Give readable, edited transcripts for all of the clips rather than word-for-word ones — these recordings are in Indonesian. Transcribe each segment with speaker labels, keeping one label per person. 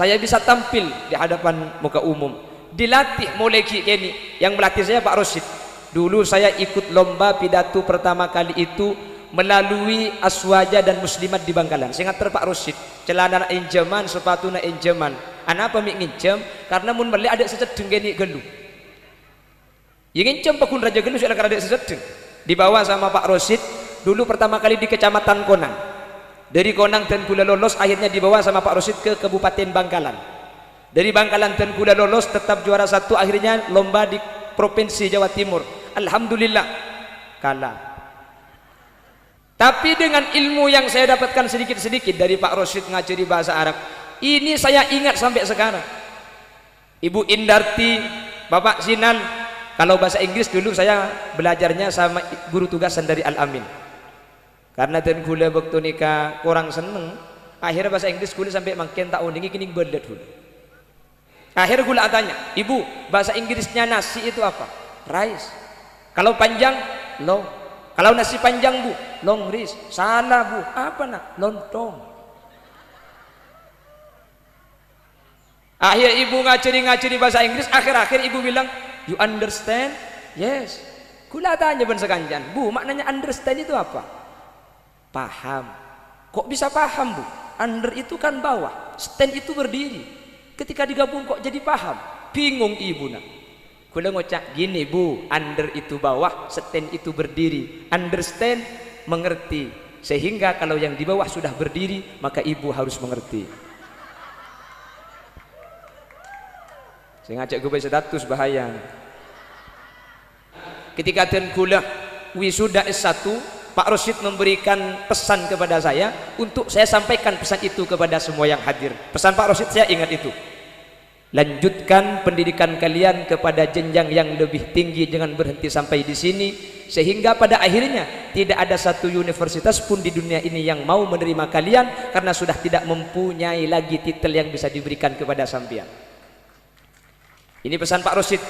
Speaker 1: saya bisa tampil di hadapan muka umum. Dilatih mulai kini. Yang melatih saya Pak Rosid. Dulu saya ikut lomba pidato pertama kali itu melalui Aswaja dan Muslimat di Bangkalan. Saya ingat Pak Rosid, celana injeman, sepatu na injeman. Anapa mi nginjem? Karena mun balik ada sesedeng gini gelu. Yang nginjem pakun raja gelu sudah ada sesedeng. Dibawa sama Pak Rosid dulu pertama kali di Kecamatan Konang. Dari Konang dan Kula lolos, akhirnya dibawa sama Pak Rosid ke Kabupaten Bangkalan. Dari Bangkalan dan Kula lolos, tetap juara 1, akhirnya lomba di Provinsi Jawa Timur. Alhamdulillah kalah. Tapi dengan ilmu yang saya dapatkan sedikit-sedikit dari Pak Rosid ngajari bahasa Arab, ini saya ingat sampai sekarang. Ibu Indarti, Bapak Sinal, kalau bahasa Inggris dulu saya belajarnya sama guru tugasan dari Al-Amin. Karena dan gula waktu nikah kurang seneng, akhirnya bahasa Inggris gula sampai makin tak undingi kini belet dulu. Akhirnya gula tanya, ibu bahasa Inggrisnya nasi itu apa? Rice. Kalau panjang, long. Kalau nasi panjang bu, long rice. Salah bu, apa nak? Lontong. Akhir ibu ngajari bahasa Inggris, akhir-akhir ibu bilang, you understand? Yes. Gula tanya ben sekanjan, bu maknanya understand itu apa? Paham. Kok bisa paham bu? Under itu kan bawah, stand itu berdiri. Ketika digabung kok jadi paham? Bingung ibu nak. Gula ngocak gini bu, under itu bawah, stand itu berdiri. Understand, mengerti. Sehingga kalau yang di bawah sudah berdiri, maka ibu harus mengerti. Saya ngajak gue status bahaya. Ketika dan gula wisuda S1, Pak Rosid memberikan pesan kepada saya untuk saya sampaikan pesan itu kepada semua yang hadir. Pesan Pak Rosid saya ingat itu. Lanjutkan pendidikan kalian kepada jenjang yang lebih tinggi, jangan berhenti sampai di sini, sehingga pada akhirnya tidak ada satu universitas pun di dunia ini yang mau menerima kalian karena sudah tidak mempunyai lagi titel yang bisa diberikan kepada sampean. Ini pesan Pak Rosid.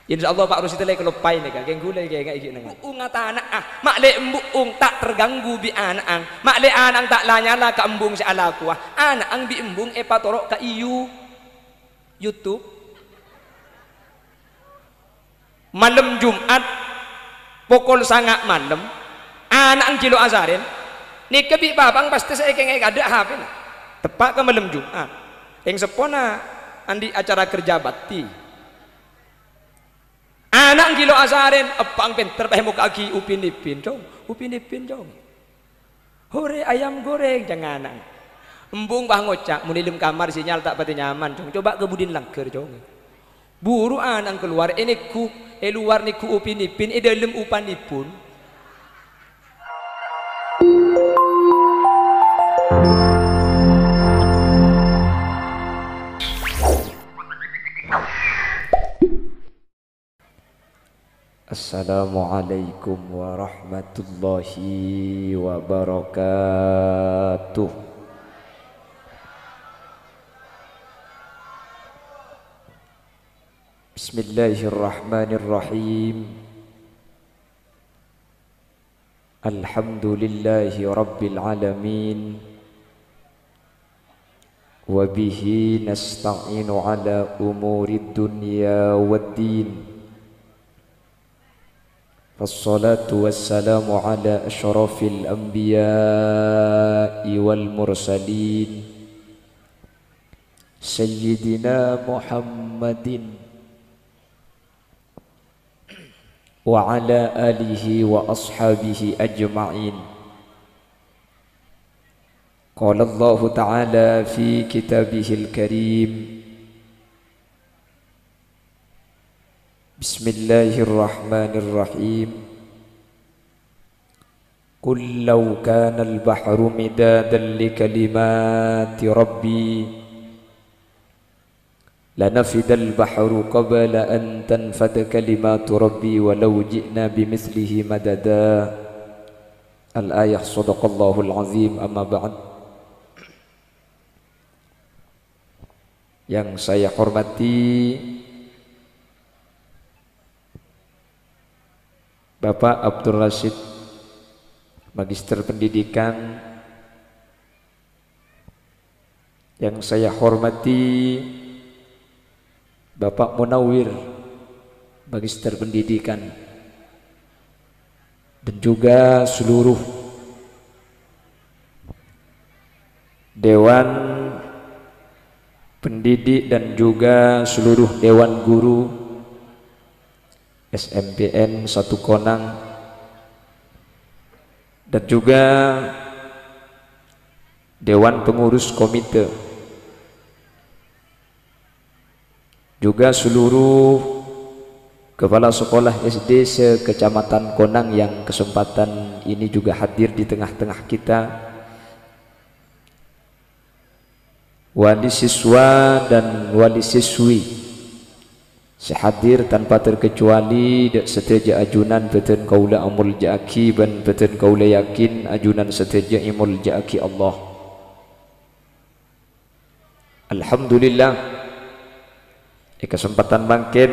Speaker 1: Insya Allah Pak Rosid lagi kelupai nih kan, kayak gula kayak gini. Buung ngata anak mak le embung tak terganggu bi anak ang, mak le anak tak lanyala ke embung si alaku anak ang bi embung epatorok ke YouTube. Malam Jumat pukul sangat malam anak ang kilo azarin nih kebi babang pasti saya kayak ada HP nah. Tepat ke malam Jumat yang sepona andi acara kerja bakti anak kilo azarin apang pinter pahe muka aki upin ipin dong hore ayam goreng jangan anak embung bah ngocak munilim kamar sinyal tak pati nyaman cong coba kebudin langker cong buru anak keluar ini ku luar niku upin ipin dalam upan ipun. Assalamualaikum warahmatullahi wabarakatuh. Bismillahirrahmanirrahim. Alhamdulillahi rabbil alamin. Wa bihi nasta'inu ala umurid dunya waddin. Wassalatu wassalamu ala asyrafil anbiya'i wal mursalin Sayyidina Muhammadin wa ala alihi wa ashabihi ajma'in. Qala Allah ta'ala fi kitabihil karim, Bismillahirrahmanirrahim. Qul law kana al-bahru midadan li kalimati rabbi lanafidal bahru qabla an tanfada kalimatu rabbi walau ji'na bimithlihi madada. Al-ayah. Sadaqallahul azim. Amma ba'd. Yang saya hormati Bapak Abdul Rashid, Magister Pendidikan yang saya hormati Bapak Munawir, Magister Pendidikan, dan juga seluruh Dewan Pendidik dan juga seluruh Dewan Guru SMPN 1 Konang, dan juga Dewan Pengurus Komite, juga seluruh kepala sekolah SD se-Kecamatan Konang yang kesempatan ini juga hadir di tengah-tengah kita, wali siswa dan wali siswi sehadir tanpa terkecuali dak seteja ajunan beten kaula amul jaki ban beten kaula yakin ajunan seteja imul jaki Allah. Alhamdulillah, di kesempatan mangken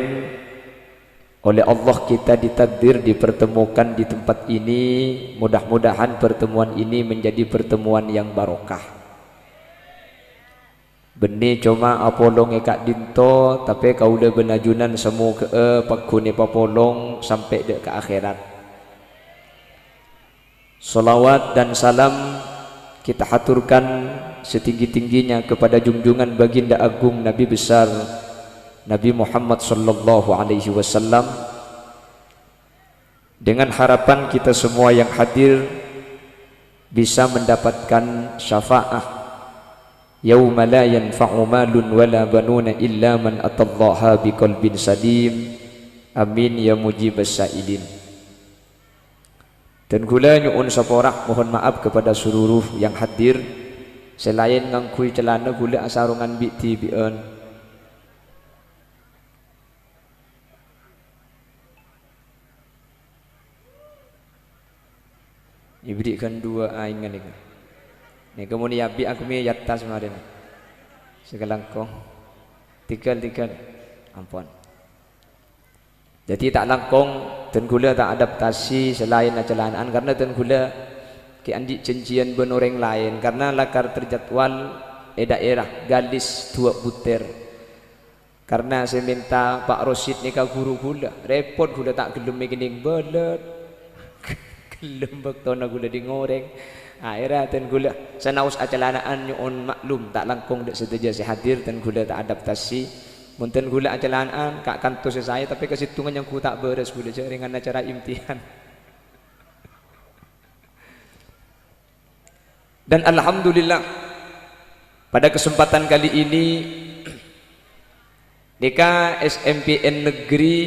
Speaker 1: oleh Allah kita ditakdir dipertemukan di tempat ini. Mudah-mudahan pertemuan ini menjadi pertemuan yang barokah. Benih cuma apolong ekak dinto, tapi kau udah benajunan semua ke pakune papolong sampai dek ke akhirat. Salawat dan salam kita haturkan setinggi-tingginya kepada junjungan baginda agung Nabi besar Nabi Muhammad sallallahu alaihi wasallam, dengan harapan kita semua yang hadir bisa mendapatkan syafaat yauma la yanfa'u malun wala banuna illa man atallaha biqalbin salim. Amin ya mujibas sailin. Dan kula nyuun saporak mohon maaf kepada seluruh yang hadir, selain ngangkui celana kula asarungan biti bi'en. Diberikan dua aingan ini. Ni kemudian abi aku mi yatas kemarin. Segalangkong. Tiga ampun. Jadi tak langkong dan gula tak adaptasi selain acelanaan karena dan gula ki andi janjian benoreng lain karena lakar terjadwal daerah Galis 2 butir. Karena saya minta Pak Rosid ni ka guru gula, repot gula tak gelem gini belet. Gelem bektona gula di ngoreng. Akhirnya dan gula sanaus acalanaan nyuun maklum tak langkong dek setuju si hadir dan gula tak adaptasi. Munten gula acalanaan kak kantor saya tapi kesitungan yang ku tak beres gula jaringan acara imtihan. Dan alhamdulillah pada kesempatan kali ini nikah SMPN negeri,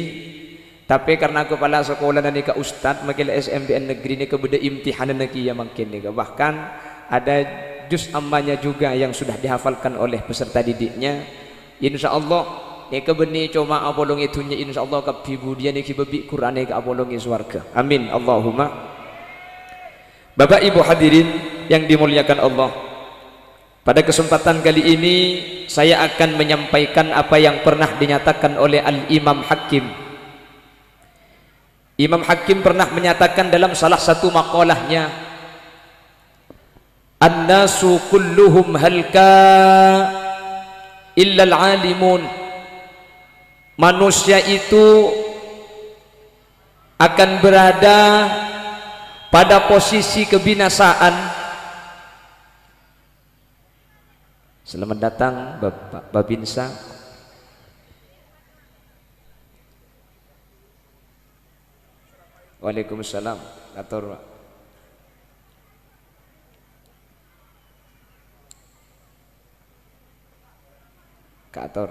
Speaker 1: tapi karena kepala sekolah dan nikah ustad makin SMPN negeri ini kebeda imtihanan lagi ya makin nikah. Bahkan ada juz ammanya juga yang sudah dihafalkan oleh peserta didiknya. Insya Allah nikah benih cuma apolong itunya insya Allah kabibu dia nikah bebi Quran nikah apolongi swarga. Amin Allahumma. Bapak Ibu hadirin yang dimuliakan Allah, pada kesempatan kali ini saya akan menyampaikan apa yang pernah dinyatakan oleh Al-Imam Hakim. Imam Hakim pernah menyatakan dalam salah satu makalahnya, "An-nasu kulluhum halka illa al-alimun." Manusia itu akan berada pada posisi kebinasaan. Selamat datang Bapak Babinsa. Waalaikumsalam. Atur. Kator.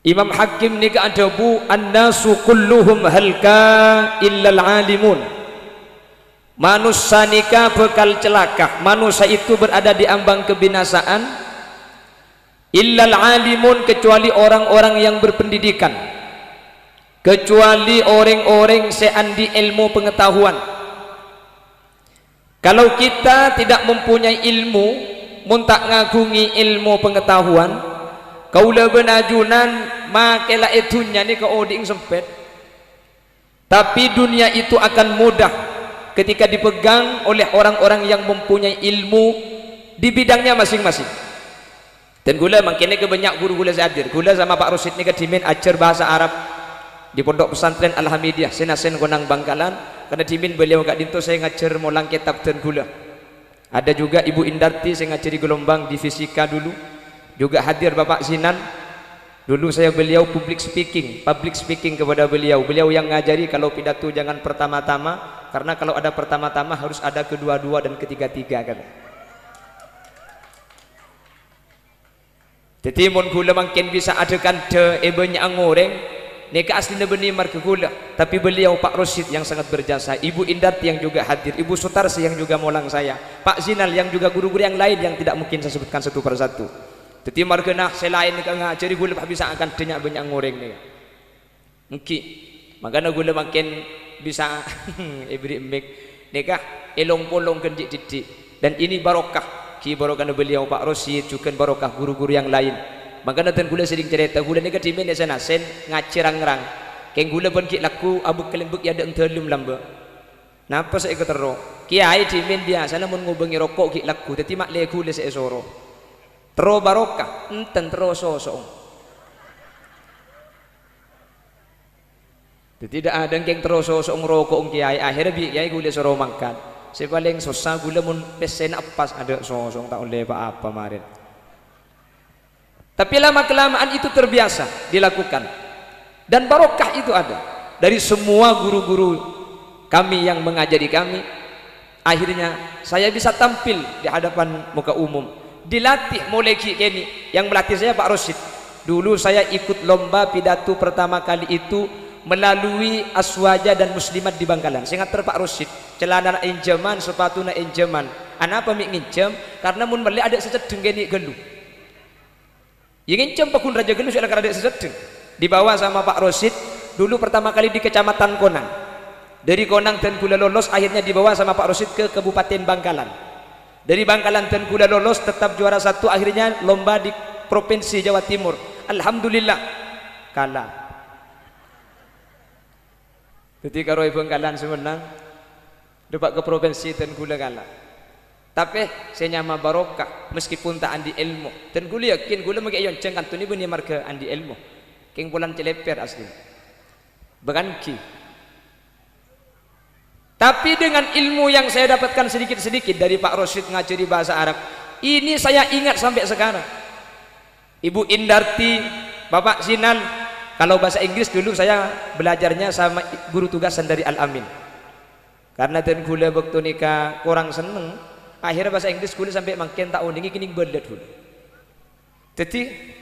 Speaker 1: Imam Hakim ni keadabu an-nasu kulluhum halka illal alimun. Manusia nikah bekal celaka, manusia itu berada di ambang kebinasaan illal alimun, kecuali orang-orang yang berpendidikan, kecuali orang-orang seandi ilmu pengetahuan. Kalau kita tidak mempunyai ilmu, muntak ngagungi ilmu pengetahuan, kaula benajunan makela etunya ni ke oding sempet, tapi dunia itu akan mudah ketika dipegang oleh orang-orang yang mempunyai ilmu di bidangnya masing-masing. Dan gula makanya kebanyak guru gula hadir. Gula sama Pak Rosid ni kedimin ajar bahasa Arab di Pondok Pesantren Alhamidiyah Senasen Konang Bangkalan. Karena dimin beliau kat dinto saya ngajar molang kitab dan gula. Ada juga Ibu Indarti saya ngajari gelombang di fisika dulu. Juga hadir Bapak Zinan. Dulu saya beliau public speaking kepada beliau. Beliau yang ngajari kalau pidato jangan pertama-tama, karena kalau ada pertama-tama harus ada kedua-dua dan ketiga-tiga kan. Jadi mon gula makin bisa adakan banyak ngoreng neka aslinya benih marke gula, tapi beliau Pak Rosid yang sangat berjasa, Ibu Indarti yang juga hadir, Ibu Sutarsi yang juga molang saya, Pak Zinal yang juga guru-guru yang lain yang tidak mungkin saya sebutkan satu persatu. Jadi marke nah selain neka ngajari gula bisa akan banyak ngoreng nih. Mungkin makanya gula makin bisa ibri embek neka elong polong kenjik didik, dan ini barokah. Ki barokah beliau Pak Rosid, juga barokah guru-guru yang lain. Makanya dan gula sering cerita gula ni kedimen di sana sen ngacirang-rang. Keng gula pun ki laku abu kelembuk ya ada entelum lamba. Napa saya ketero? Kiai dimen dia sana mun ngubengi rokok ki laku, tapi mak le gula saya soro. Tero barokah, enten tero sosong. Tidak ada yang tero sosong rokok kiai, akhirnya bi kiai gula soro makan. Saya paling susah gula mun pesen apas ada sosong tak oleh apa marin. Tapi lama kelamaan itu terbiasa dilakukan, dan barokah itu ada dari semua guru-guru kami yang mengajari kami. Akhirnya saya bisa tampil di hadapan muka umum, dilatih mulai kini. Yang melatih saya Pak Rosid. Dulu saya ikut lomba pidato pertama kali itu melalui Aswaja dan Muslimat di Bangkalan. Saya ngater Pak Rosid, celana injaman, sepatu na injaman. Ana apa mik nginjem? Karena mun beli ada secedeng geni gelu. Yang nginjem pakun raja gelu soalnya ada secedeng. Dibawa sama Pak Rosid dulu pertama kali di Kecamatan Konang. Dari Konang dan gula lolos, akhirnya dibawa sama Pak Rosid ke Kabupaten Bangkalan. Dari Bangkalan dan gula lolos tetap juara 1, akhirnya lomba di Provinsi Jawa Timur. Alhamdulillah kalah. Jadi kalau ibu Bangkalan semenang dapat ke provinsi dan gula kalah. Tapi saya nyama barokah meskipun tak andi ilmu. Dan gula yakin gula magi ayon ceng kantuni benih marga andi ilmu. Keng bulan celeper asli. Beganki. Tapi dengan ilmu yang saya dapatkan sedikit-sedikit dari Pak Rosid ngajari bahasa Arab, ini saya ingat sampai sekarang. Ibu Indarti, Bapak Zinal. Kalau bahasa Inggris dulu saya belajarnya sama guru tugasan dari Al-Amin. Karena dan gula waktu nikah kurang seneng, akhirnya bahasa Inggris gula sampai makin tak uningi kini belet dulu. Jadi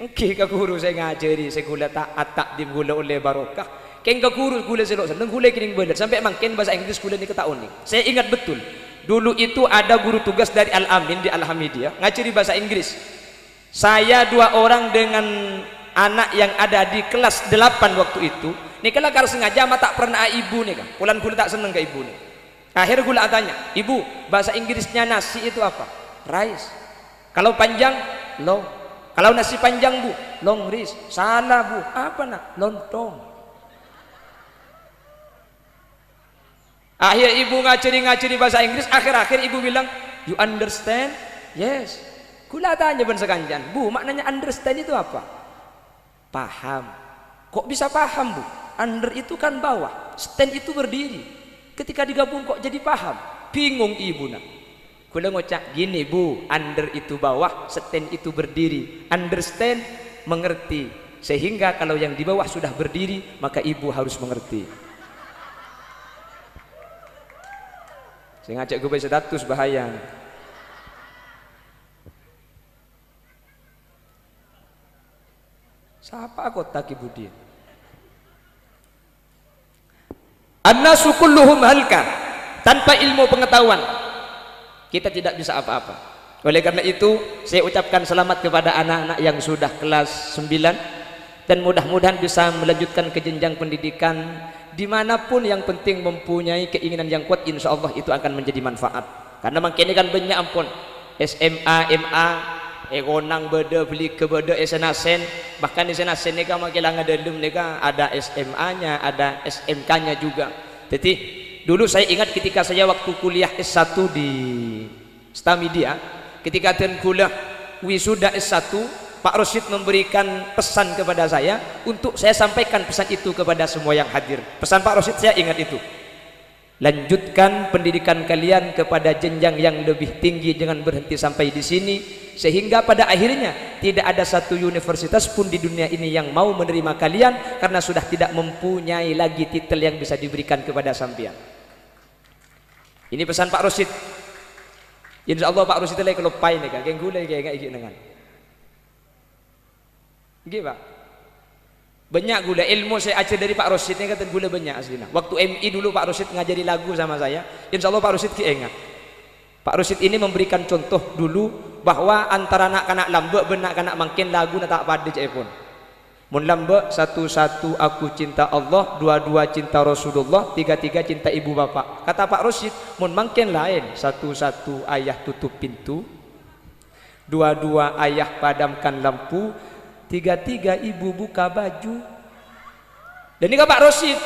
Speaker 1: ke guru saya ngajari, saya gula tak dim gula oleh barokah. Keng ke guru gula selok seneng gula kini belet sampai makin bahasa Inggris gula ni tak uning. Saya ingat betul. Dulu itu ada guru tugas dari Al-Amin di Al-Hamidiyah ngajari bahasa Inggris. Saya 2 orang dengan anak yang ada di kelas 8 waktu itu. Nih kalau sengaja mah tak pernah ibu nih kan. Pulan gula tak seneng ke ibu nih. Akhirnya gula tanya, ibu bahasa Inggrisnya nasi itu apa? Rice. Kalau panjang, long. Kalau nasi panjang bu, long rice. Salah bu, apa nak? Lontong. Akhir ibu ngaciri bahasa Inggris. Akhir-akhir ibu bilang, you understand? Yes. Gula tanya ben sekanjan, bu maknanya understand itu apa? Paham. Kok bisa paham bu? Under itu kan bawah, stand itu berdiri. Ketika digabung kok jadi paham? Bingung ibu nak. Gula ngocak gini bu, under itu bawah, stand itu berdiri. Understand, mengerti. Sehingga kalau yang di bawah sudah berdiri, maka ibu harus mengerti. Saya ngajak gue status bahaya. Siapa kota Kibudin? An-nasu kulluhum halka. Tanpa ilmu pengetahuan kita tidak bisa apa-apa. Oleh karena itu saya ucapkan selamat kepada anak-anak yang sudah kelas 9 dan mudah-mudahan bisa melanjutkan ke jenjang pendidikan dimanapun. Yang penting mempunyai keinginan yang kuat, insya Allah itu akan menjadi manfaat. Karena makin ini kan banyak ampun SMA, MA konang beda beli ke beda senasen, bahkan di senasen ni kan makin langa dalam ni kan ada SMA-nya, ada SMK-nya juga. Jadi dulu saya ingat ketika saya waktu kuliah S1 di Stamedia, ketika kuliah wisuda S1, Pak Rosyid memberikan pesan kepada saya untuk saya sampaikan pesan itu kepada semua yang hadir. Pesan Pak Rosyid saya ingat itu. Lanjutkan pendidikan kalian kepada jenjang yang lebih tinggi, jangan berhenti sampai di sini, sehingga pada akhirnya tidak ada satu universitas pun di dunia ini yang mau menerima kalian karena sudah tidak mempunyai lagi titel yang bisa diberikan kepada sampean. Ini pesan Pak Rosyid. Insya Allah Pak Rosyid lagi kelupai nih kan, kayak gula kayak gini dengan. Gimana? Banyak gula ilmu saya ajar dari Pak Rosyid ini, kata gula banyak aslinya. Waktu MI dulu Pak Rosyid ngajari lagu sama saya, insya Allah Pak Rosyid keingat. Pak Rosyid ini memberikan contoh dulu bahwa antara anak-anak lambe benak anak makin lagu nak tak pada je pun. Mun lambe satu-satu aku cinta Allah, dua-dua cinta Rasulullah, tiga-tiga cinta ibu bapak. Kata Pak Rosyid, mun makin lain, satu-satu ayah tutup pintu, dua-dua ayah padamkan lampu, tiga-tiga ibu buka baju. Dan ini ke Pak Rosyid,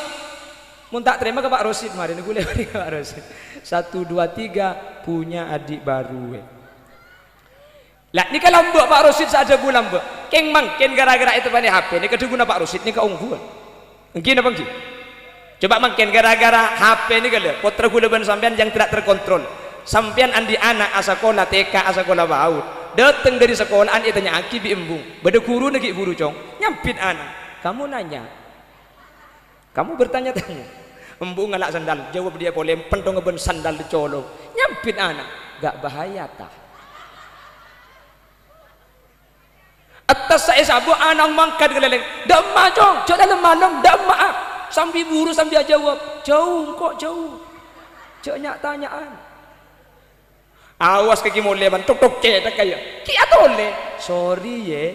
Speaker 1: mun tak terima ke Pak Rosyid mari gue lewat ke Pak Rosyid. 1, 2, 3 punya adik baru. Lah ini kalau mbak Pak Rosyid saja bulan mbak, keng mangkin gara-gara itu pada HP ini kedua guna Pak Rosyid ini keungguan. Mungkin apa mungkin? Coba mangkin gara-gara HP ini kalau potra gula ban sampean yang tidak terkontrol. Sampean andi anak asakola TK asakola baut. Datang dari sekolahan itu tanya aki bi embung, beda guru negi guru cong, nyampit anak. Kamu nanya, kamu bertanya-tanya, embung ngalak sandal, jawab dia boleh pentong ngeben sandal dicolong, nyampit anak, gak bahaya tah? Atas saya sabu anak mangkat keleleng, dak mak cong, cok dalam malam, dak mak, sambil buru sambil jawab, jauh kok jauh, cok nyak tanyaan. Awas kaki mulai bantuk tok cetak kayak ki atole sorry ye.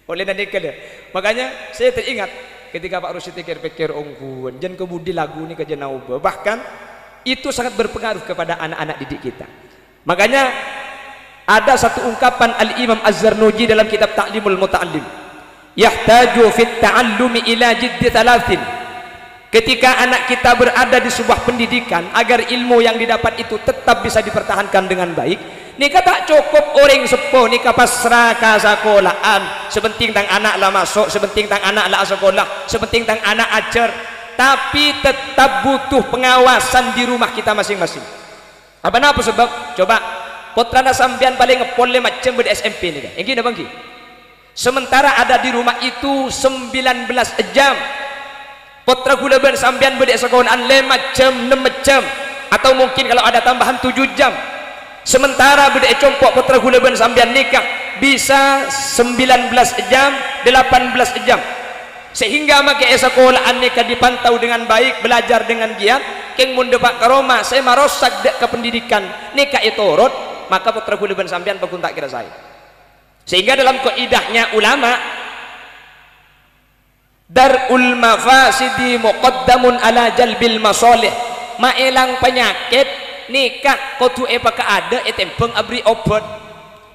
Speaker 1: Oleh dan ikut makanya saya teringat ketika Pak Rosyid pikir-pikir ongguan jangan kebudi lagu ini ke jenauba, bahkan itu sangat berpengaruh kepada anak-anak didik kita. Makanya ada satu ungkapan Al-Imam Az-Zarnuji dalam kitab Ta'limul Muta'allim, yahtaju fit ta'allumi ila jiddi thalathin. Ketika anak kita berada di sebuah pendidikan, agar ilmu yang didapat itu tetap bisa dipertahankan dengan baik, nikah tak cukup orang sepuh nikah pasrah ke sekolahan, sepenting tang anak lah masuk, sepenting tang anak lah sekolah, sepenting tang anak ajar, tapi tetap butuh pengawasan di rumah kita masing-masing. Apa sebab? Coba putrana sampean paling ngepol macam ber SMP ni kan, yang gini bang ki. Sementara ada di rumah itu 19 jam. Potra gula ben sampean bedek sekolahan 5 jam 6 jam atau mungkin kalau ada tambahan 7 jam. Sementara bedek compok potra gula ben sampean nikah bisa 19 jam 18 jam, sehingga make sekolahan nikah dipantau dengan baik, belajar dengan giat. Keng mun depak ke Roma saya marosak dek ke pendidikan nikah itu urut, maka potra gula ben sampean pun tak kira saya. Sehingga dalam kaidahnya ulama, darul mafasidi muqaddamun ala jalbil masalih, maelang penyakit nikah kotu epaka ada etempeng abri obat,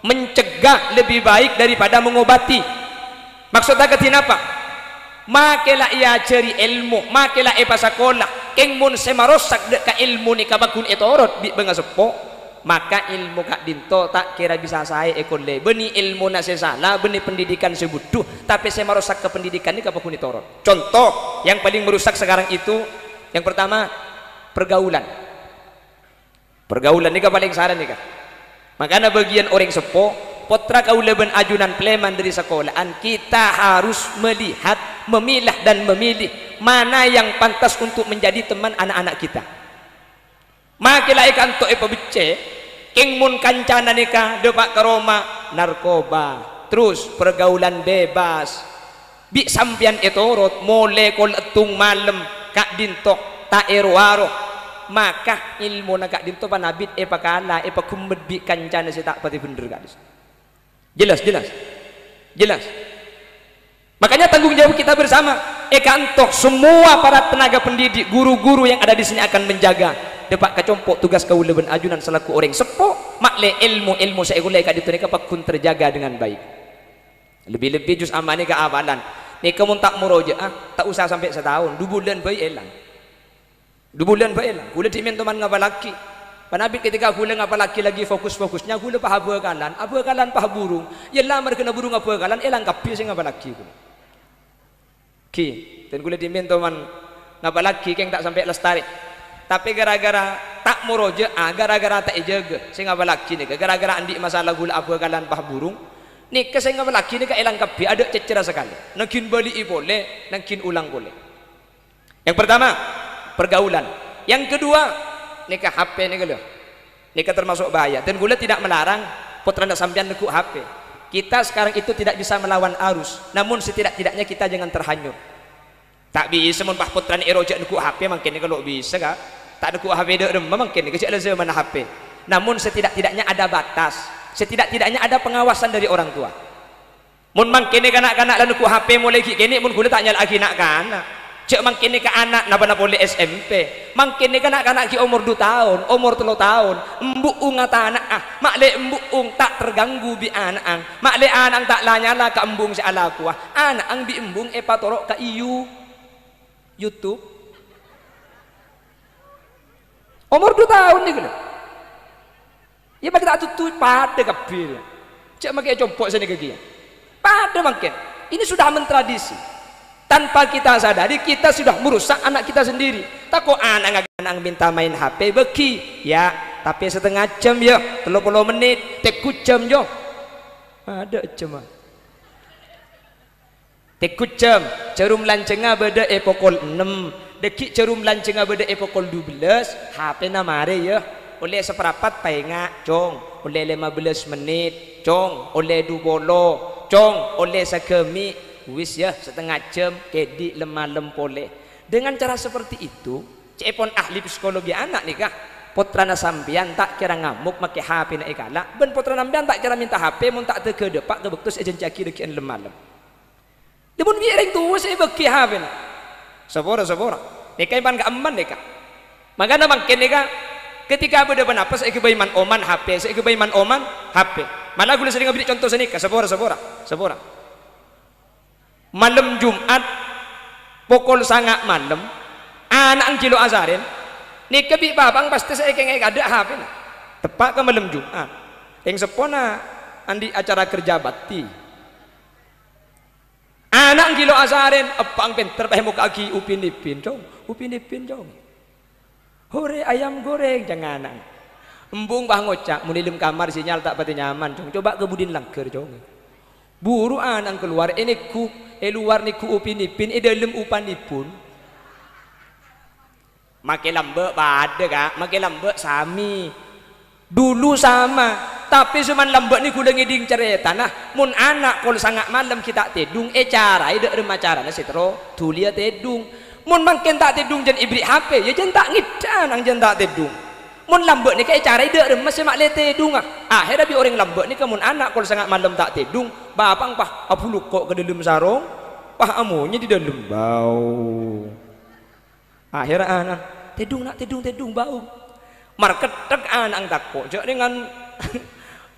Speaker 1: mencegah lebih baik daripada mengobati. Maksudnya ketin apa? Makelah ia cari ilmu, makelah epa sekolah, keng mun semarosak dek ka ilmu nikah bakun etorot bi bengasepo, maka ilmu kak dinto tak kira bisa saya ekole beni ilmu nak saya salah, beni pendidikan saya butuh, tapi saya merusak ke pendidikan ini kapakun ditorot. Contoh yang paling merusak sekarang itu yang pertama pergaulan ini paling saran nih kak. Makanya bagian orang sepo potra kaula ben ajunan pleman dari sekolahan, kita harus melihat, memilah dan memilih mana yang pantas untuk menjadi teman anak-anak kita. Makilah ikan to epa becce, keng mun kancana nikah depak ke Roma narkoba, terus pergaulan bebas, bi sampian etorot mole kol etung malam kak dinto tak erwaro, maka ilmu nak kak dinto panabit epa kala epa kumbed bi kancana si tak pati bener gadis. Jelas. Makanya tanggung jawab kita bersama. Kantor semua para tenaga pendidik, guru-guru yang ada di sini akan menjaga dapat kecompok tugas kau leben ajunan selaku orang sepo makle ilmu saya gulai kat ditu nika pakun terjaga dengan baik. Lebih-lebih juz amma ni ke awalan ni kamu tak murojaah tak usah sampai setahun 2 bulan baik elang 2 bulan baik elang gula timen teman ngapa laki panabit ketika gula ngapa laki lagi fokusnya gula pahaba kalan pah burung yelah mereka kena burung apa kalan elang kapi sing ngapa laki gula ki dan gula timen teman ngapa laki keng tak sampai lestari tapi gara-gara tak murojaah gara-gara tak jaga sing ngapa laki ni gara-gara andi masalah gula apa kalan pah burung ni keseng ngapa laki ni ka elang kapi ada cecera sekali nakin bali boleh nakin ulang boleh. Yang pertama pergaulan, yang kedua nikah HP ni gula nikah termasuk bahaya dan gula tidak melarang putra nak sampean nekuk HP. Kita sekarang itu tidak bisa melawan arus, namun setidak-tidaknya kita jangan terhanyut. Tak bisa mun pah putra ni erojak nekuk HP mungkin ni kalau bisa kah tak nekuk HP dak remah mungkin ni kecil lazim mana HP, namun setidak-tidaknya ada batas, setidak-tidaknya ada pengawasan dari orang tua. Mun mungkin ni kanak-kanak lan nekuk HP mulai kini mun gula tak nyala lagi nak kanak cek mungkin ni ke anak napa boleh SMP mungkin ni kanak-kanak ki umur 2 tahun umur 3 tahun embuk ngata anak makle embuk tak terganggu bi anak makle anak tak lanyala ka embung si ala kuah anak ang bi embung patorok ka YouTube umur 2 tahun ni gila ya bagi tak tutu pada kabir cek makai compok sini kaki pada mungkin ini sudah mentradisi. Tanpa kita sadari kita sudah merusak anak kita sendiri. Tak kok anak minta main HP beki ya tapi setengah jam ya 30 menit tekut jam yo ada cuma tekut jam cerum lancenga beda pukul 6 dekik cerum lancenga beda pukul 12 HP na mare ya oleh seperapat painga cong oleh 15 menit cong oleh 20 cong oleh sekemi wis ya setengah jam kedi lemah pole. Dengan cara seperti itu cepon ahli psikologi anak nih kah putrana sampian tak kira ngamuk make HP na ikala ben putrana sampian tak kira minta HP mun tak tege depak ke bektus ejen caki dekian lemah demun biering tu saya beki HP na sabora nekai pan ka amman neka magana mangken neka ketika beda apa saya kebaiman oman HP saya kebaiman oman HP mana gula sering ngambil contoh senika sabora malam Jumat pukul sangat malam anak ang kilo azarin ni kebi babang pasti saya kengek ada HP na tepat ke malam Jumat yang sepona andi acara kerja bakti anak ang kilo azarin apang pinter pahe muka aki upin ipin cong hore ayam goreng jangan embung bah ngocak munilim kamar sinyal tak pati nyaman cong coba kebudin langker cong buru anang keluar ku luar niku upin ipin dalam upanipun make lambe pada kak make lambe sami dulu sama tapi cuman lambe niku udah ngiding cerita nah mun anak kalau sangat malam kita tedung cara ide remah cara na setro tulia tedung mun makin tak tedung jen ibri HP ya jen tak ngidan ang jen tak tedung mun lambe ni kayak cara ide remah semak le tedung akhirnya bi orang lambe ni kemun anak kalau sangat malam tak tedung bapang pah apuluk kok ke dalam sarung pah amunya di dalam bau akhirnya anak tedung bau marketek anak takut jak dengan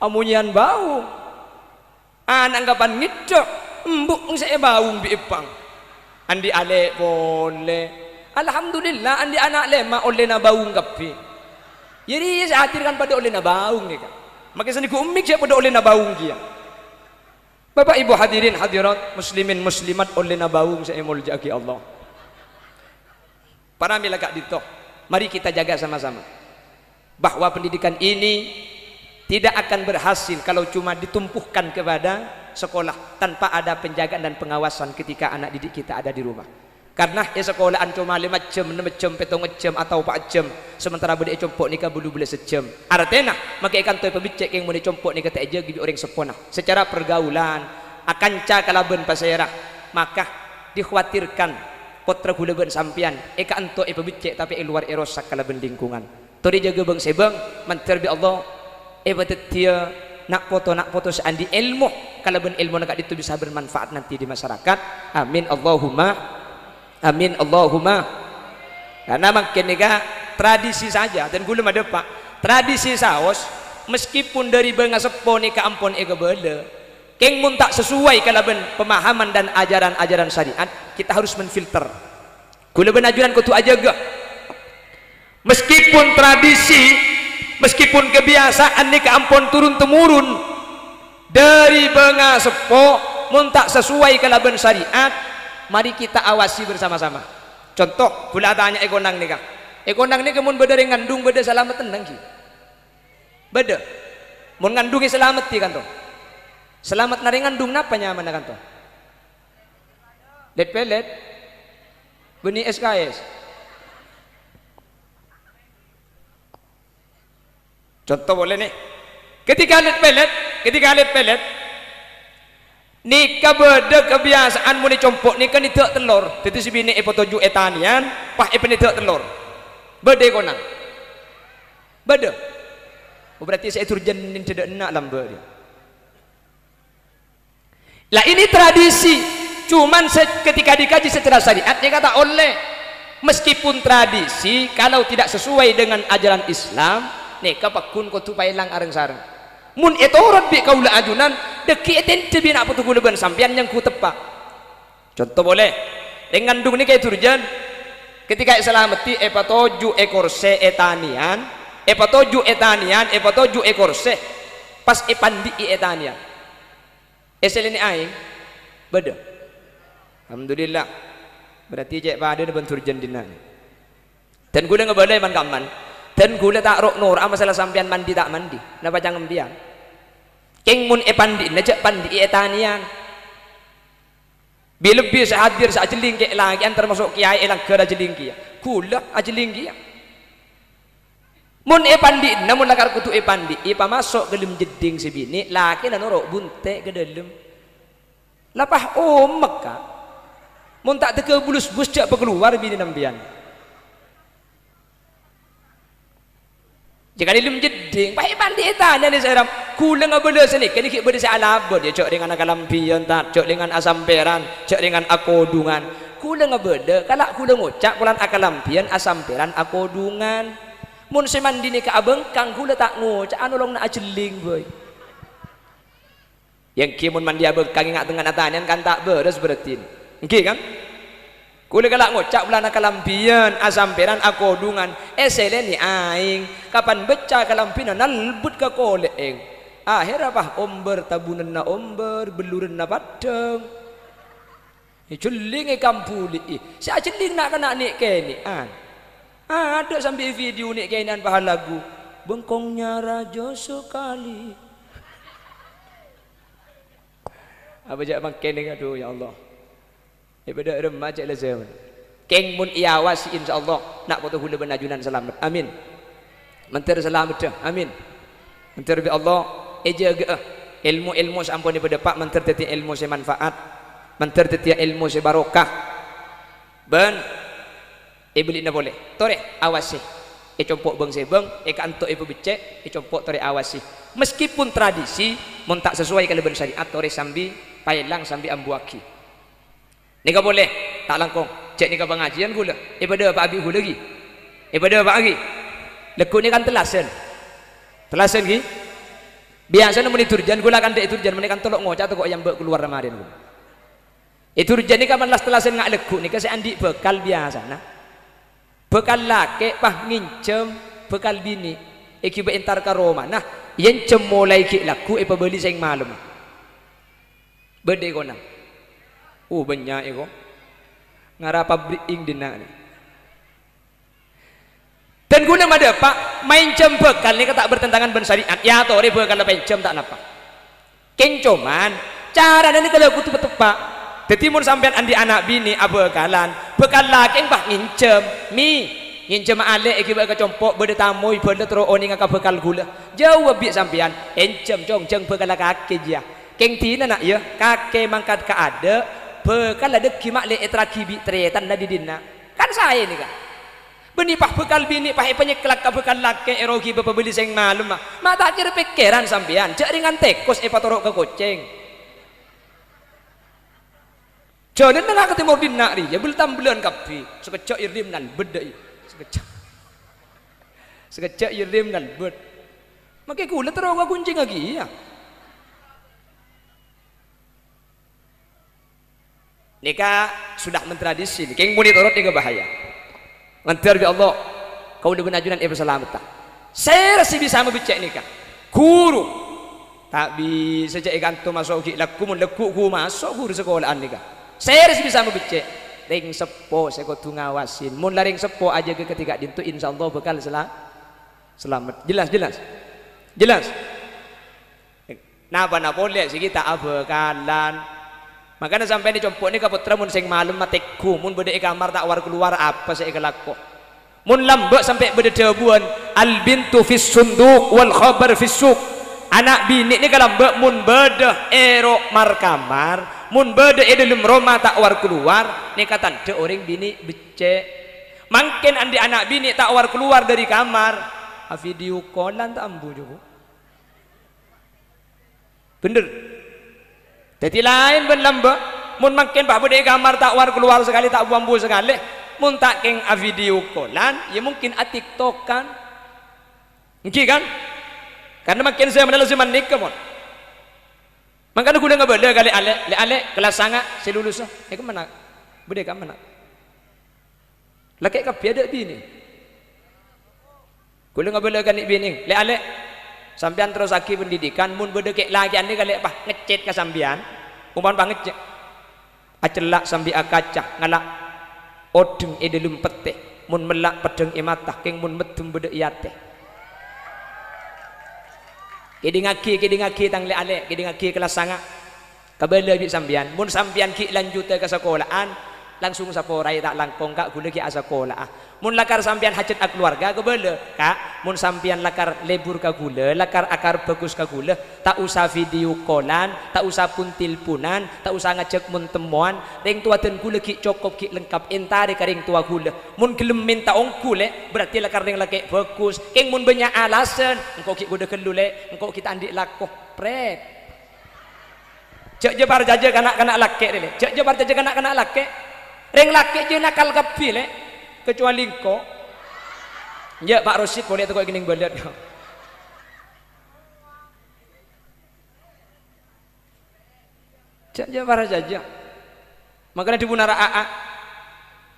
Speaker 1: amunyian bau anak kapan ngicok embuk saya bau biipang andi ale boleh alhamdulillah andi anak lema oleh na bau kapi jadi saya hatirkan pada oleh na bau nih kak makanya seni ku umik siapa pada oleh na bau dia. Bapak ibu hadirin hadirat muslimin muslimat oleh nabaung saya muljaki Allah para milagak dito mari kita jaga sama-sama bahwa pendidikan ini tidak akan berhasil kalau cuma ditumpuhkan kepada sekolah tanpa ada penjagaan dan pengawasan ketika anak didik kita ada di rumah karena sekolahan cuma 5 jam 6 jam 7 jam atau 4 jam sementara budi compok nikah bulu boleh sejam artinya maka ikan toy pebicek yang muni compok nikah tak jaga orang sepona secara pergaulan akan cakalaben pasirah maka dikhawatirkan putra gulaben sampian eka anto pebicek tapi luar erosak kalaben lingkungan to dijaga bang sebang manterbi Allah betetia nak foto seandi ilmu kalaben ilmu nak itu bisa bermanfaat nanti di masyarakat amin Allahumma karena makin nika tradisi saja dan gula ada pak tradisi saos meskipun dari benga sepo ni ke ampun ega bela keng mun tak sesuai kalaban pemahaman dan ajaran-ajaran syariat kita harus menfilter gula benajuran kutu aja gak meskipun tradisi meskipun kebiasaan ni ke ampun turun temurun dari benga sepo mun tak sesuai kalaban syariat mari kita awasi bersama-sama. Contoh gula tanya ekonang ni kah ekonang ni kemun beda ngandung beda selamat tenang ki beda mun ngandungi selamat ti kan toh selamat nari ngandung napa nyaman kan toh let pelet benih SKS contoh boleh nih ketika let pelet nikah beda kebiasaan muni compok nikah ni tak telur itu si bini epotoju etanian pah epeni tak telur beda konang beda berarti saya turjan tidak enak lamba dia lah ini tradisi cuman ketika dikaji secara syariat dia kata oleh meskipun tradisi kalau tidak sesuai dengan ajaran Islam nikah pakun ko tu pailang areng sareng mun etorot bi kaula ajunan deki etente bi nak putu gulaban sampean yang ku tepak contoh boleh dengan dung ni kay turjan ketika selamati epatoju ekor se etanian epatoju ekor se pas epandi etanian eselini aing beda alhamdulillah berarti cek pada depan turjan dinan dan gula ngebalai man kaman dan gula tak rok nur masalah sampean mandi tak mandi napa jangan biar keng mun pandi najak pandi etanian bila lebih sehadir sajeling ke lagi antar masuk kiai elang ke ajeling kia gula ajeling kia mun pandi namun lakar kutu pandi ipa masuk ke dalam jeding sebini laki dan norok bunte ke dalam lapah omek ka mun tak teke bulus bus cak keluar bini nambian jika dalam jeding pakai mandi etanya ni saya kula ngabela sini kini kita berdesa alabot dia cok dengan akalampian tak cok dengan asam peran cok dengan akodungan kula ngabeda kalau kula ngucap pulan akalampian asam peran akodungan mun semandi ni ke abengkang kula tak ngucap anu long nak ajeling boy yang kimun mandi abengkang ingat dengan atanian kan tak beres berarti okay kan kula galak ngucap bulan kalampian asam peran akodungan seleni aing kapan beca kalampian nalbut ka koleeng akhir apa omber tabunan na omber beluran na padang juling kampuli si ajeling nak kena nik keni ada sampai video nik kenian bahan lagu bengkongnya raja sekali apa jak makin aduh ya Allah ibadah remaja lah zaman keng mun iawasi insyaallah nak foto hula benajunan selamat amin mentir selamat dah amin mentir bi Allah jaga ilmu sampun daripada pak mentir teti ilmu se manfaat mentir teti ilmu se barokah ben beli na boleh tore awasi compok bang se bang kanto ibu becek compok tore awasi meskipun tradisi mun tak sesuai kalau syariat tore sambi pailang sambi ambuaki nika boleh tak langkong cek nika pengajian gula pada apa abi gula lagi pada apa lagi lekuk ni kan telasan ki biasa mun turjan gula kan dek turjan mun kan tolok ngocak tu kok yang keluar kemarin gula turjan ni kan las telasan ngak lekuk nika saya andi bekal biasa nah bekal laki pah ngincem bekal bini iki be entar ka Roma nah yen cemolai ki laku beli sing malum bede kona banyak ego ngara pabrik ing dina ni dan guna ada pak main cem bekal ni kata bertentangan dengan syariat ya toh re bekal main cem tak napa keng cuman cara ni kalau kutu tepak tetimun sampean andi anak bini abekalan bekal laki bah ngincem ngincem ale iki ba kecompok bede tamoy bede tro oni ngaka bekal gula jauh bi sampean encem jong bekal kake dia keng tina nak ya kake mangkat ka ada bekal ada kimak le etrakibi tretan na didina kan saya ni kan benipah bekal bini pah penyeklak ka bekal laki erogi bapa beli sing malum mah tak kira pikiran sampean cek ringan tekos patorok ke kucing jonen nang ketemu dina ri ya beltam bulan kapi sekecok irdim nan bedai sekecok Sekejap yerim nalbet. Makai kula terus gua kuncing lagi ya. Nikah sudah mentradisi, keng muni turut nikah bahaya. Ngantar bi Allah, kau udah benajunan ibu selamat. Saya rasa bisa membicak nikah. Guru tak bisa cek kantor masuk ki laku mun leku ku masuk guru sekolahan nikah. Saya rasa bisa membicak. Ring sepo saya kau ngawasin. Mun laring sepo aja ke ketika dintu insyaallah bakal selamat. Jelas. Napa boleh sih kita abekalan. Makanya sampai ini compok ni kaputra mun sing malum matekku mun bede kamar tak war keluar apa saya kelako. Mun lambek sampai bede debuan al bintu fis sunduk wal khabar fis suq. Anak bini ni kalambek mun bede ero mar kamar, mun bede dalam rumah tak war keluar, ni kata de orang bini becek. Mungkin andi anak bini tak war keluar dari kamar. Video callan tak ambu juga. Bener. Jadi lain berlamba. Mun makin pak bede kamar tak war keluar sekali tak buambu sekali. Mun tak keng video callan, ya mungkin a TikTok kan. Niki kan? Karena makin saya menalah zaman nikah mon. Makanya kuda nggak beda kali ale kelas sanga saya lulus. Ke mana? Bede ke mana? Laki kapi ada bini. Kulo nggak boleh kan bini, le sambian terus aki pendidikan, mun berdekek lagi ane kali apa ngecet ke sambian, umpan pak ngecet, acelak sambi akaca ngalak, odeng edelum pete, mun melak pedeng ematah, keng mun medum berde iate. Kedi ngaki tang le kedi ngaki kelas sanga, kabel lebih sambian, mun sambian ki lanjut ke sekolahan. Langsung saporai tak langkong kak gula ki sekolah. Mun lakar sampian hajat ak keluarga kebele kak. Mun sampian lakar lebur ka gula, lakar akar bagus ka gula, tak usah video callan, tak usah pun tilpunan, tak usah ngajak mun temuan. Ring tua den gula ki cokop ki lengkap entare ka ring tua gula. Mun gelem minta ongku le, berarti lakar ring laki bagus. Keng mun banyak alasan, engkau ki kuda kelu le, engkau kita andik lakoh pret. Cek jebar jaja kanak-kanak laki le, cek jebar jaja kanak-kanak laki. Ring laki je nakal kapi le, kecuali kau. Ya Pak Rosid boleh tu kau gini belat. Cak je para saja. Makanya di Bunara AA,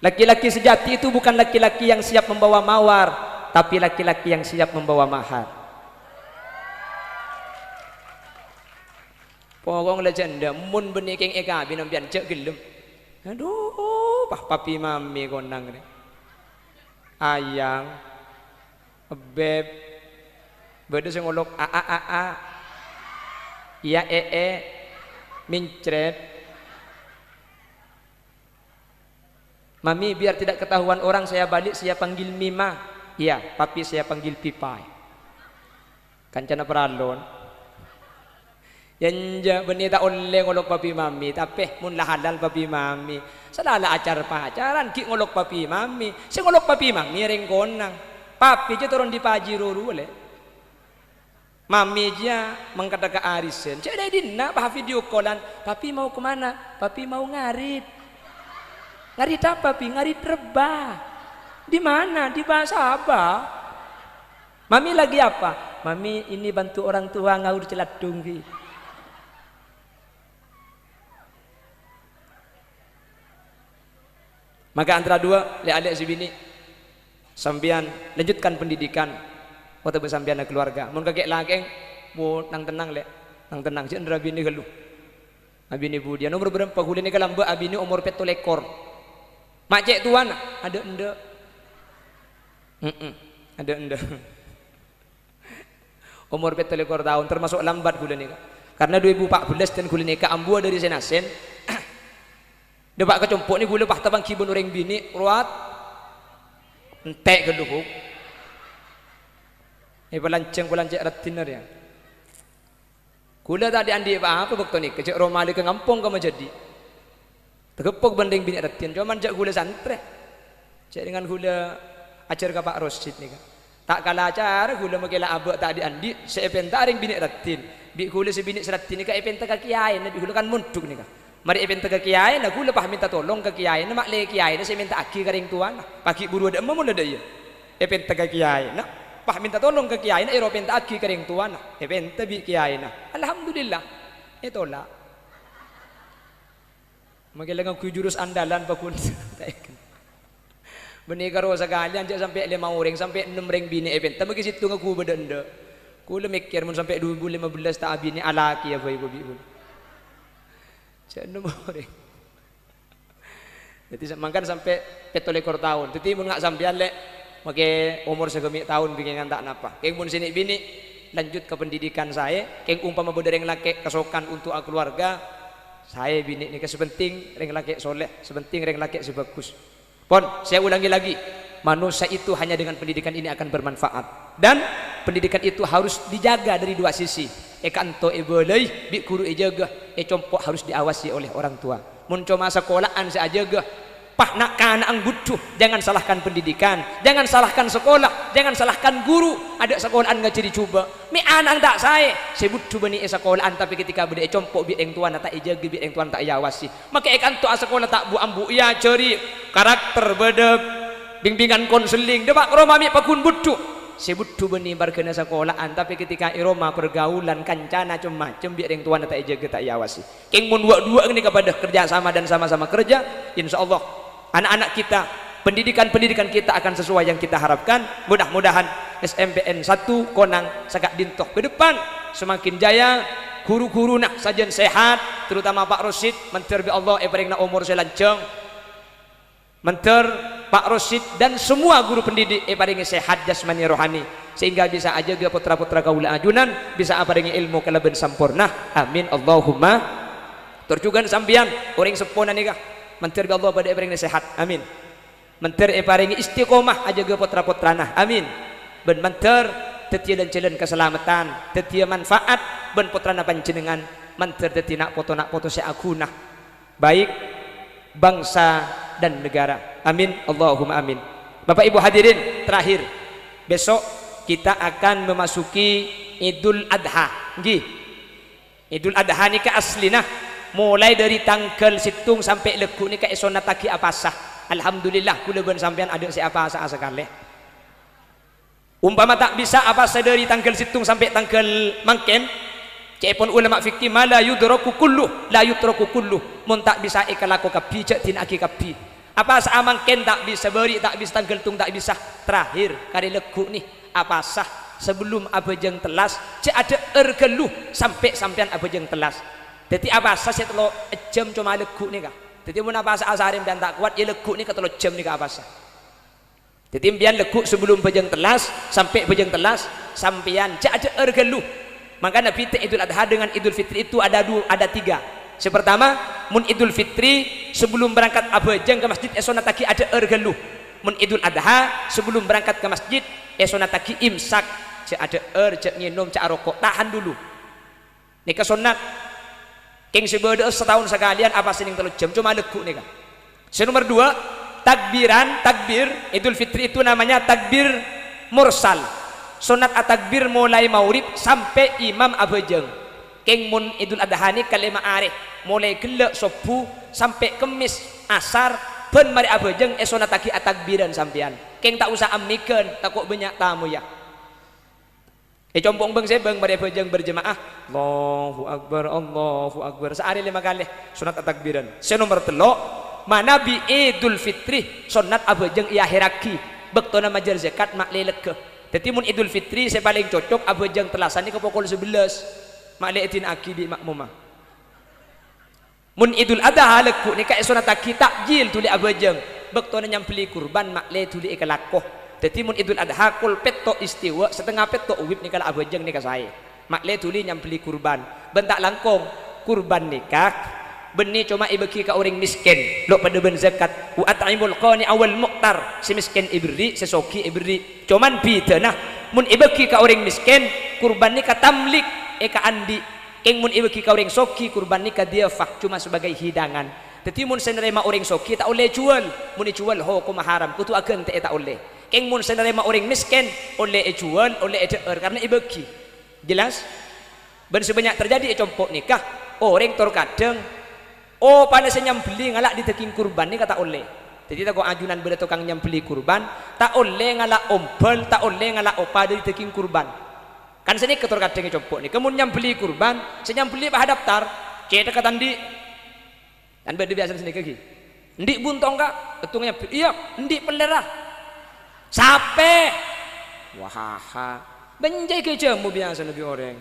Speaker 1: laki-laki sejati itu bukan laki-laki yang siap membawa mawar, tapi laki-laki yang siap membawa mahar. Pokong legenda, mun benikeng eka binampian cek gelem. Aduh, papi mami konang ni. Ayang, beb, beda sengolok a, iya mincret. Mami biar tidak ketahuan orang saya balik saya panggil Mima. Iya, papi saya panggil Pipai. Kancana peralon. Yang benih tak oleh ngolok papi mami, tapi mun lah halal papi mami. Salah acar pacaran ki ngolok papi mami. Si ngolok papi mami ring konang. Papi je turun di pajiro rule. Mami je mengkata ke arisen. Cek dah dina bah video callan. Papi mau kemana? Papi mau ngarit. Ngarit apa papi? Ngarit rebah. Di mana? Di bahasa apa? Mami lagi apa? Mami ini bantu orang tua ngaur celadung ki. Maka antara dua le-alek si bini sambian lanjutkan pendidikan waktu bersambian keluarga. Mun kakek lageng mu nang tenang le, nang tenang si andra bini galuh. Abini budian umur berapa gulene kalamba abini umur 7 ekor. Mak cek tuan ada ende. Ada ende. Umur 7 ekor tahun termasuk lambat gulene. Karena 2014 dan gulene ka ambua dari Senasen. Depak kecompok ni gula pah tabang kibun orang bini ruat entek geluhuk. Pelanceng retiner ya. Gula tadi andi apa waktu ni kecek romali ke ngampung kamu jadi. Tegepok banding bini retin. Cuma jak gula santre. Cek dengan gula acar ke Pak Rosid ni kan. Tak kalah acar gula makela abak tak diandi. Seepenta ring bini retin. Bi gula sebini seratin ni ka epenta kaki kiai. Nabi gula kan munduk ni kan. Mari epenta ke kiai, nak gula pah minta tolong ke kiai, nak le kiai, nak saya minta aki kering tuan, pagi buru ada emam ada dia, epenta ke kiai, nak Pah minta tolong ke kiai na iro penta aki kering tuan na. Penta bi kiai na. Alhamdulillah. Itulah. Magilangang ku jurus andalan pa kun. Benih karo sekalian sampai 5 orang sampai 6 orang bini penta bagi situ ngaku bedenda. Ku mikir mun sampai 2015 tak bini alaki ya ibu ibu. Cek 6 orang. Jadi makan sampai 17 tahun. Jadi mun ngak sampean lek make umur segemi tahun bikin tak napa. Keng mun sini bini lanjut ke pendidikan saya. Keng umpama berdereng laki kesokan untuk keluarga. Saya bini ini sepenting reng laki soleh, sepenting reng laki sebagus. Pon, saya ulangi lagi. Manusia itu hanya dengan pendidikan ini akan bermanfaat. Dan pendidikan itu harus dijaga dari dua sisi. Ekanto eboleh bi guru ejaga, compok harus diawasi oleh orang tua. Mun cuma sekolahan seajaga. Pak nak kana ang butuh, jangan salahkan pendidikan, jangan salahkan sekolah, jangan salahkan guru. Ada sekolahan nggak jadi coba. Mi anak tak saya butuh bani sekolahan tapi ketika bede compok bi eng tuan tak ijaga bi eng tuan tak iawasi. Maka ekanto sekolah tak bu ambu ya ceri karakter bede bimbingan konseling. Depak Roma mi pakun butuh. Butuh bani barkena sekolahan tapi ketika iroma pergaulan kancana macam bi eng tuan tak ijaga tak iawasi. Keng mun dua ini kepada kerja sama dan sama-sama kerja, insyaallah anak-anak kita, pendidikan kita akan sesuai yang kita harapkan. Mudah-mudahan SMPN 1 konang sakak dintoh ke depan semakin jaya, guru-guru nak sajen sehat, terutama Pak Rosid, mentor bi Allah paringna umur selanceng. Mentor Pak Rosid dan semua guru pendidik paringi sehat jasmani rohani sehingga bisa aja ke putra-putra kaula ajunan bisa paringi ilmu kalaben sampurna. Amin Allahumma. Terjugan sambian orang sepona nikah mentir Allah pada paringi sehat, amin. Mentir paringi istiqomah aja ke putra-putrana, amin. Ben mentir tetia dan jalan keselamatan, tetia manfaat ben putrana panjenengan, mentir tetia nak foto seagunah baik bangsa dan negara, amin Allahumma amin. Bapak Ibu hadirin, terakhir besok kita akan memasuki Idul Adha. Nggih. Idul Adha ni ke aslina mulai dari tanggal situng sampai leku ni ke esona taki apasah. Alhamdulillah kula ben sampean ada si apasah sekali. Umpama tak bisa apasah dari tanggal situng sampai tanggal mangkem, cepon ulama fikih mala yudraku kullu la yutraku kullu. Mun tak bisa ikalako kapi cek tin aki kapi. Apasah mangken tak bisa beri tak bisa tanggal tung tak bisa. Terakhir kali leku ni apasah sebelum abajeng telas cek ada ergeluh sampai sampean abajeng telas. Jadi apa saya telo jam cuma legu nih kak. Jadi mun apa asarim dan tak kuat ya legu nih katelo jam nih kak apa sah. Jadi pian legu sebelum bejeng telas sampai bejeng telas sampean cak ada ergelu. Maka Nabi Idul Adha dengan Idul Fitri itu ada 3. Sepertama mun Idul Fitri sebelum berangkat abajeng ke masjid esona taki ada ergelu. Mun Idul Adha sebelum berangkat ke masjid esona taki imsak cak ada cak nginum cak rokok tahan dulu. Nika sunat. Keng sebeda setahun sekalian apa sining 3 jam cuma legu nih kan. Nomor 2 takbir Idul Fitri itu namanya takbir mursal. Sunat at-takbir mulai maurib sampai imam abajeng. Keng mun Idul Adha ni kalima areh mulai gelek subuh sampai kemis asar ben mari abajeng sunat taki at-takbiran sampean. Keng tak usah amikeun takut banyak tamu ya. Compong bang saya bang mari abajeng berjemaah Allahu Akbar sehari 5 kali sunat at-takbiran. Nomor 3 manabi Idul Fitri sunat abajeng iya hiraki bektona majar zakat mak leleke. Jadi mun Idul Fitri saya paling cocok abajeng telasan ke pukul 11 mak leetin aki di makmumah. Mun Idul Adha leku ni ka sunat aki takjil tuli abajeng bektona nyampeli kurban mak le tuli ikalakoh. Jadi mun Idul Adha kul peto istiwa setengah peto uwib nikah abajeng nikah saya. Makle tuli nyampeli kurban. Bentak langkong kurban nikah. Beni cuma ibeki ka orang miskin. Lo pada ben zakat. Wa at'imul qani awal muqtar. Si miskin ibri, sesoki ibri. Cuman bidana mun ibeki ka orang miskin kurban nikah tamlik eka andi. Keng mun ibeki ka orang soki kurban nikah diafah cuma sebagai hidangan. Jadi mun senerima orang soki tak oleh jual. Mun dijual hukum haram. Kutu agen tak oleh. Keng mun senerima orang miskin oleh jual oleh ecer karena ibeki. Jelas? Ben sebanyak terjadi compok nikah orang terkadang pada senyam beli ngalak di teking kurban ni kata oleh. Jadi tak kau ajunan beda tukang nyambeli kurban, tak oleh ngalah ompel, tak oleh ngalah opa dari teking kurban. Kan sini ketor kadang copok nih, kemudian nyambeli kurban, saya nyambeli bah daftar, cetak kata ndi, dan beda biasa sini kaki, ndi buntong kak, ketungnya, iya, ndi pelera, sape, wahaha, benjai kejamu biasa lebih orang,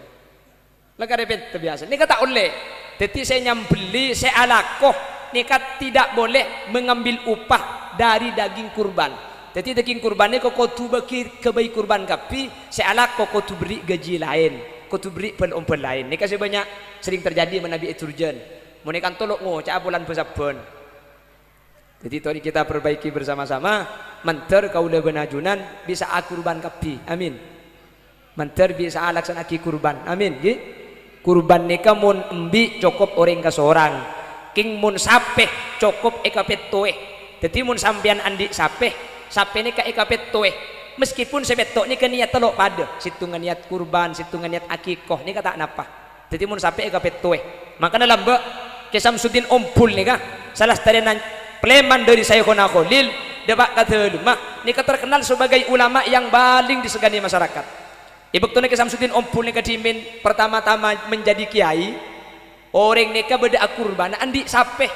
Speaker 1: lagi repet biasa, ini kata oleh, jadi saya nyambeli, saya alakoh. Nikat tidak boleh mengambil upah dari daging kurban. Jadi daging kurbannya kau tu bagi kebaik kurban kapi, sealah kau tu beri gaji lain, kau tu beri pel lain. Nikat sebanyak sering terjadi menabi eturjen. Monikan tolok cak bulan pesabun. Jadi tadi kita perbaiki bersama-sama. Menter kau le benajunan bisa kurban kapi. Amin. Menter bisa laksanaki kurban. Amin. Kurban nikah mun embi cukup orang ke seorang. King mun sape cukup ekapetoe. Jadi mun sambian andi sape ini ka ekapetoe. Meskipun sebetok ni ke niat telok pada, situngan niat kurban, situngan niat akikoh ni kata napa. Jadi mun sape ekapetoe. Maka dalam be Kesamsudin Ompul ni kah salah tarian pleman dari Saykhona Khalil debak kata lumah ni terkenal sebagai ulama yang paling disegani masyarakat. Ibektune Kesamsudin Ompul ni kadimin pertama-tama menjadi kiai. Orang neka beda kurban andi sape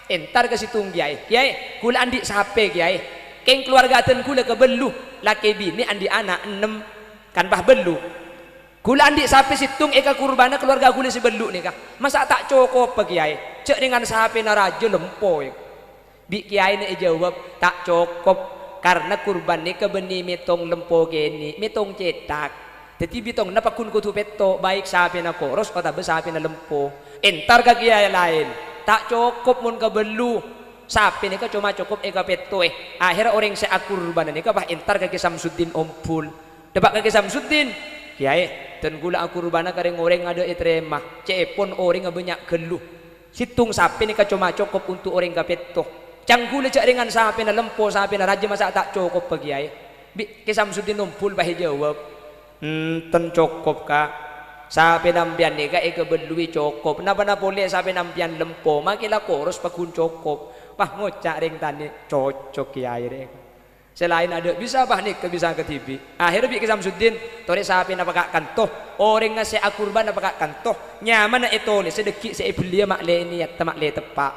Speaker 1: entar ke situ kiai kula andi sape kiai keng keluarga aten kula ke belu laki bini andi anak 6 kan bah belu kula andi sape situng eka kurbana keluarga kula si belu nika masa tak cukup pa kiai cek dengan sape na raja lempo bi kiai ni jawab tak cukup karena kurban nika beni metong lempo geni metong cetak jadi bitong napakun ko tu peto baik sapi na koros kata be sapi na lempo entar ka kiai lain tak cukup mun ka belu sapi ni ka cuma cukup eka peto akhirnya orang se kurban ni ka bah entar ka Samsudin Ompul debak ka Samsudin kiai dan gula kurban ka orang ada etrema cepon orang banyak geluh situng sapi ni ka cuma cukup untuk orang ka peto canggul cak dengan sapi na lempo sapi na raja masa tak cukup pa kiai ke Samsudin Ompul bah jawab ten cukup kak sapi nampian ni kak eka belui cukup napa boleh sapi nampian lempo makilah koros pakun cukup pah ngocak ring tani cocok kiai reng selain ada bisa bah nih bisa ke TV akhirnya bi Samsudin tore sapi napa kak kantoh orang ngasih akurban napa kak kantoh nyaman na itu nih sedekik saya beli makle ini ya temak le tepak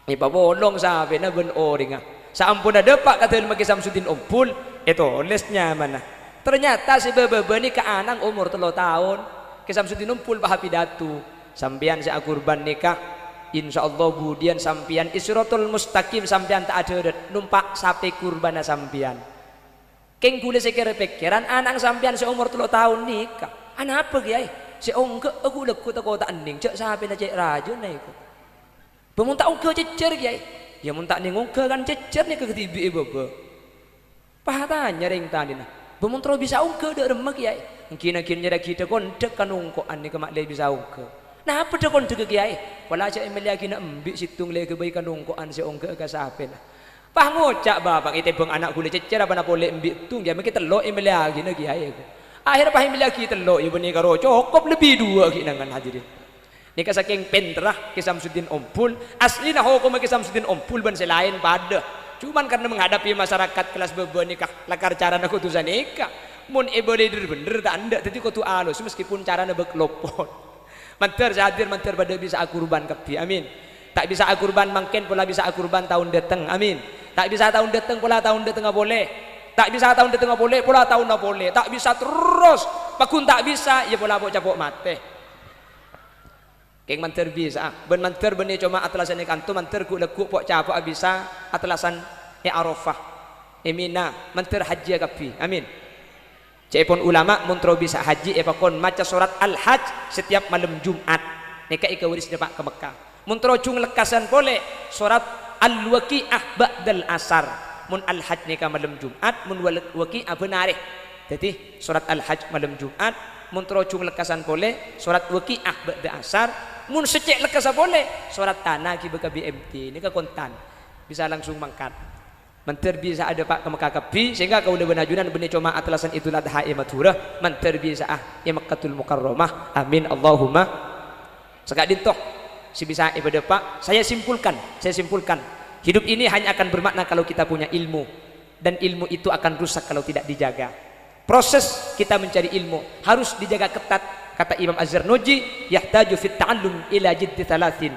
Speaker 1: ni bolong sapi na ben orang saampun ada pak kata maki Samsudin Ompul itu lesnya mana ternyata si bebe ni ke anang umur 3 tahun ke Samsudin Ompul bah pidato sampian si akurban nikah insyaallah budian sampian Isrotul Mustaqim sampian tak ada numpak sapi kurban sampian keng gule sekira pikiran anang sampian si umur 3 tahun nikah anak apa kiai si ongke aku leku tak kota ending cek sapi na cek raja na iku pemuntak ongke cecer kiai ya muntak ning ongke kan cecer ni ke tibi bebe pahatanya ring tadi nah pemuntro bisa ungke dek remek kiai mungkin nyada kita kondek kan ungkoan ni kemak le bisa ungke nah apa dah kondek kiai wala cak emel lagi nak embik situng le kebaikan ungkoan si ungke ke sapen pah ngocak bapak ite bang anak gule cecer apa nak boleh embik tung dia mungkin telok emel lagi na kiai akhir pah emel lagi telok ibu ni karo cukup lebih 2 kinangan hadirin ni saking penterah ke Samsudin Ompul asli nah hukum ke Samsudin Ompul ban selain pada cuman karena menghadapi masyarakat kelas bebe nikah lakar cara nak kutusan nikah mun boleh bener tak anda jadi kutu alus meskipun cara nak berkelopon manter hadir manter pada bisa akurban kapi amin tak bisa akurban mungkin pula bisa akurban tahun datang amin tak bisa tahun datang pula tahun datang boleh tak bisa tahun datang boleh pula tahun tak boleh tak bisa terus pakun tak bisa ya pula bocah capok mate keng manter bisa ben manter beni cuma atlasan kantu manter ku lekuk pok capok bisa atlasan Arafah Mina manter haji kapi amin cepon ulama muntro bisa haji pakon maca surat Al-Hajj setiap malam Jumat nika ika waris depak ke Mekah muntro cung lekasan boleh surat Al-Waqiah ba'dal asar mun Al-Hajj nika malam Jumat mun Waqiah benareh jadi surat Al-Hajj malam Jumat muntro cung lekasan boleh surat Waqiah ba'dal asar mun secek lekasa boleh surat tanah ki beka BMT ini ke kontan bisa langsung mangkat manter bisa ada pak ke Mekah kapi sehingga kau udah benajunan benih cuma atlasan Idul Adha maturah manter bisa ya Mekkatul Mukarramah amin Allahumma sekadin toh si bisa ibadah pak saya simpulkan Hidup ini hanya akan bermakna kalau kita punya ilmu, dan ilmu itu akan rusak kalau tidak dijaga. Proses kita mencari ilmu harus dijaga ketat. Kata Imam Az-Zarnuji, yahtaju fit ta'allum ila jiddi thalathin.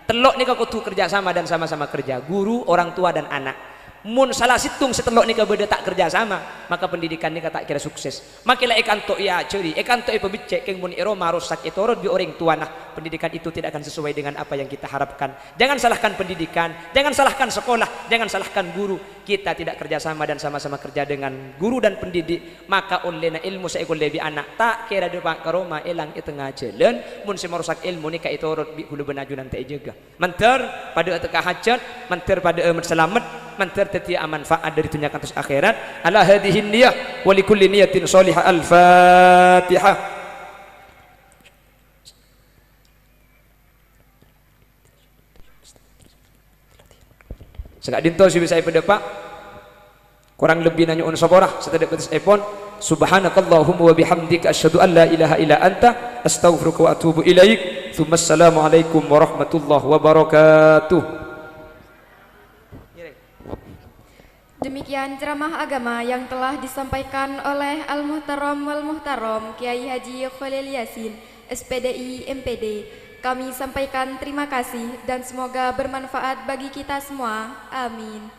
Speaker 1: Telok nika kudu kerja sama dan sama-sama kerja, guru, orang tua dan anak. Mun salah situng setelok nika beda tak kerja sama, maka pendidikan nika tak kira sukses. Makilah ekanto ya ceri, ekanto pebicek keng mun ero marusak etorod bi orang tua, nah pendidikan itu tidak akan sesuai dengan apa yang kita harapkan. Jangan salahkan pendidikan, jangan salahkan sekolah, jangan salahkan guru. Kita tidak kerja sama dan sama-sama kerja dengan guru dan pendidik, maka olehna ilmu seekor lebih anak tak kira depan karoma elang di tengah jalan. Mun si merusak ilmu nika etorod bi hulu benaju nanti juga. Mentar pada atak hajat, mentar pada selamat, mentar tetia manfaat dari dunia kantos akhirat. Ala hadhihi niyah wa likulli niyatin shalihah. Al-Fatihah. Segak dinto sih bisa pada Pak. Kurang lebih nanya on saborah setelah petis iPhone. Subhanakallahumma wa bihamdika asyhadu an la ilaha illa anta astaghfiruka wa atubu ilaik. Assalamualaikum warahmatullahi wabarakatuh.
Speaker 2: Demikian ceramah agama yang telah disampaikan oleh Al-Muhtaram wal Muhtaram Kiai Haji Khalil Yasin, SPDI MPD. Kami sampaikan terima kasih dan semoga bermanfaat bagi kita semua. Amin.